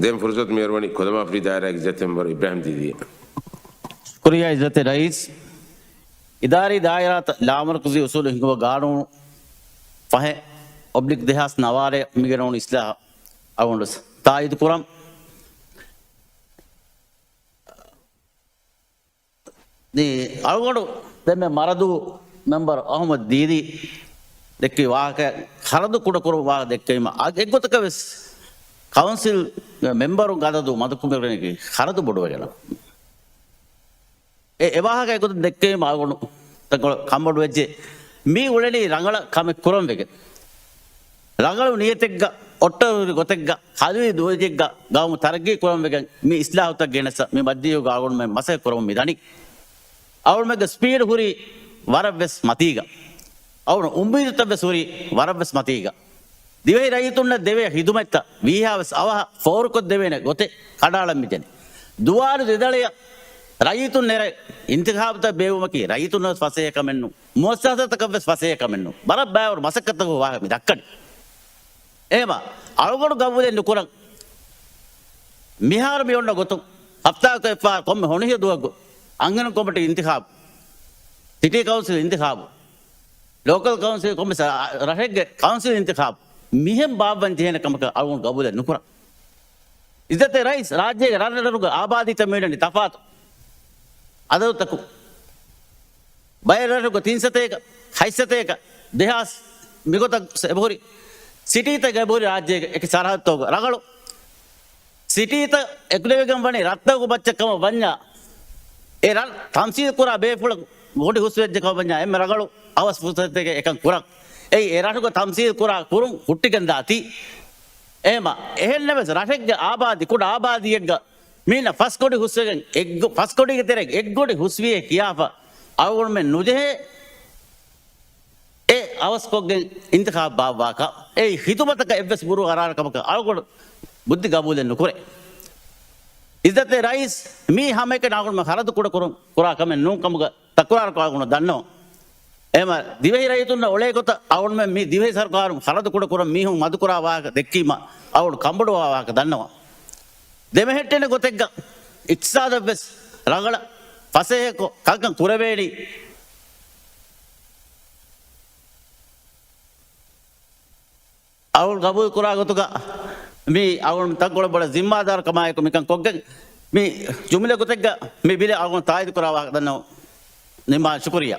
them फुर्सत मेहरबानी खुदमा अपनी दायरा इज्जत मेंबर इब्राहिम दीदी शुक्रिया इज्जत रईस इदारी दायरा लामरकजी उसूल हिंगवा गाड़ू फहे ऑब्लिक देहास नवारे मिगरोन इस्लाह अवंडस ताइद कुरम दी अवगोडु देमे मरदु मेंबर अहमद दीदी දෙක්කේ වාහක හරදු කුඩ කර වාහ දෙක්කීම එක්ගොතක වෙස් කවුන්සිල් මෙම්බරු ගදදු මදකුමරණකි හරදු බොඩුව ගැන එවාහක එකොත දෙක්කීම ආගුණු කම්බොඩු වෙච්චේ මී උලනී රංගල කමෙක් කුරම් වෙක රංගලු නියතෙක්ග ඔට්ටරුරි ගොතෙක්ග හදුවි දුවජෙක්ග ගවමු තරගී කුරම් වෙක මී ඉස්ලාහුත ගෙනස මේ මධ්‍යයෝ ගාගුණු මේ මසය කුරම් මි දනි අවුල් මෙග ස්පීඩ් හුරි වරවෙස් මතීග అవును ಉಂಬೀರುತ್ತವೆ ಸೂರಿ ವರಬ್ಬಸ್ ಮತೀಗ ದಿವೇ ರೈತುಣ್ಣ ದೇವೆ ಹಿದುಮೆತ್ತ ವಿಹಾವಸ್ ಅವ ಫೋರ್ಕೊದ್ ದೇವೇನೆ ಗೊತ್ತೆ ಕಡಾಳಂಬಿದ್ದೇನೆ ದುವಾರು ದಿದಳೆಯ ರೈತು ನೆರೆ ಇಂತಿಹಾಬದ ಬೇವುಮಕಿ ರೈತುನ ಸ್ವಸೇಯ ಕಮೆನ್ನು ಮೋಸಾಸತಕವೆ ಸ್ವಸೇಯ ಕಮೆನ್ನು ಬರಬ್ಬ ಅವರು ಮಸಕ್ಕತ್ತಗು ವಾಹಮಿ ದಕ್ಕಡಿ ಏಮ ಅಳಗಡು ಗವ್ವುದೆ ನುಕುರ ಮಿಹಾರ ಬಿಯೊಂಡ ಗೊತ್ತು ಹಫ್ತಾಕ ಕೊಮ್ಮೆ ಹೊಣಿಯ ದುವಗ್ಗು ಅಂಗನ ಕೊಮ್ಮಟಿ ಇಂತಿಹಾಬ್ ಸಿಟಿ ಕೌನ್ಸಿಲ್ ಇಂತಿಹಾಬು लोकल काउंसिल को रहेंगे काउंसिल इंतखाब मिहम बाब बनते हैं कम का अरुण गबूल नुकरा इज्जत रईस राज्य राजरुग आबादी तमेडनी तफात अदो तक बयररुग 301 हैसतेक देहास मिगोत सेबोरी सिटी त गबोरी राज्य एक सरहद तो रगलो सिटी त एकलेगम बने रत्तगु बच्चकम वन्या ए रन तमसील कुरा बेफुल मोटी हुस्वेज का वन्या एम रगलो අවස් පුතතක එකක් කුරක් ඒ එරටක තම්සීල් කුරා කුරුම් හුට්ටිකන් දාති එහෙම එහෙල්නවස රටෙක්ගේ ආබාදි කුඩ ආබාදියෙක්ග මීන ෆස් කොඩි හුස්වෙන් එක් ෆස් කොඩිගේ තෙරෙක් එක් ගොඩි හුස්වියේ කියාප අවුරුම මෙ නුජෙහෙ ඒ අවස් කොග්ගෙන් ඉන්තිඛාබ් බාවාක ඒ හිතුමතක එවස් බුරු අරාරකමක අවුරුම බුද්ධි ගබුලෙන් නුකරේ ඉද්දත රයිස් මී හැම එක නාගුම හරදු කුඩ කුරුම් කුරා කම නුකමක තකුරාර කාගුණ දන්නෝ එම දිවහි රයිතුන්න ඔලේ කොත අවුන් මේ දිවහි සරකාරු හරදු කුඩ කුර මීහුන් මදුකුරා වාහක දෙක්කීම අවුන් කම්බඩ වාහක දන්නවා දෙමහෙට්ටෙන ගොතෙක්ග ඉක්සාද වෙස් රගල පසේක කල්කන් කුරවේඩි අවුන් ගබුල් කුරා ගොතුක මේ අවුන් තක්ගොල බල जिम्मेदार කමායක මිකන් කොග්ගෙන් මේ ජුමිල ගොතෙක්ග මේ බිල අවුන් තායිද කුරා වාහක දන්නවා නිමා शुक्रिया